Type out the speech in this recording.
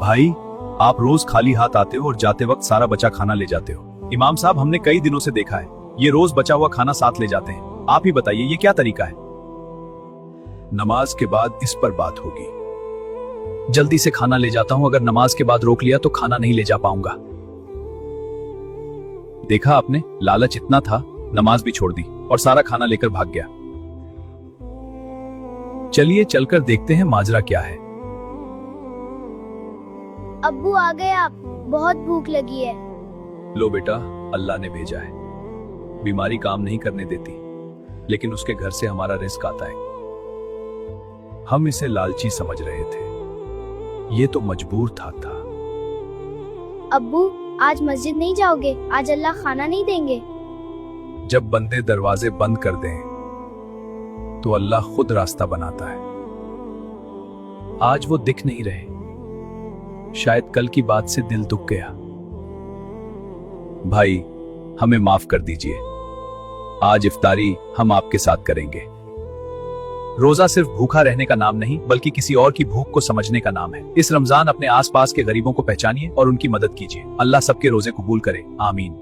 भाई, आप रोज खाली हाथ आते हो और जाते वक्त सारा बचा खाना ले जाते हो। इमाम साहब, हमने कई दिनों से देखा है, ये रोज बचा हुआ खाना साथ ले जाते हैं। आप ही बताइए ये क्या तरीका है? नमाज के बाद इस पर बात होगी। जल्दी से खाना ले जाता हूं, अगर नमाज के बाद रोक लिया तो खाना नहीं ले जा पाऊंगा। देखा आपने, लालच इतना था, नमाज भी छोड़ दी और सारा खाना लेकर भाग गया। चलिए चलकर देखते हैं माजरा क्या है। अब्बू आ गए आप, बहुत भूख लगी है। लो बेटा, अल्लाह ने भेजा है। बीमारी काम नहीं करने देती, लेकिन उसके घर से हमारा रिस्क आता है। हम इसे लालची समझ रहे थे, ये तो मजबूर था। अब्बू, आज मस्जिद नहीं जाओगे? आज अल्लाह खाना नहीं देंगे। जब बंदे दरवाजे बंद कर दें तो अल्लाह खुद रास्ता बनाता है। आज वो दिख नहीं रहे, शायद कल की बात से दिल दुख गया। भाई, हमें माफ कर दीजिए। आज इफ्तारी हम आपके साथ करेंगे। रोजा सिर्फ भूखा रहने का नाम नहीं, बल्कि किसी और की भूख को समझने का नाम है। इस रमजान अपने आसपास के गरीबों को पहचानिए और उनकी मदद कीजिए। अल्लाह सबके रोजे कबूल करे, आमीन।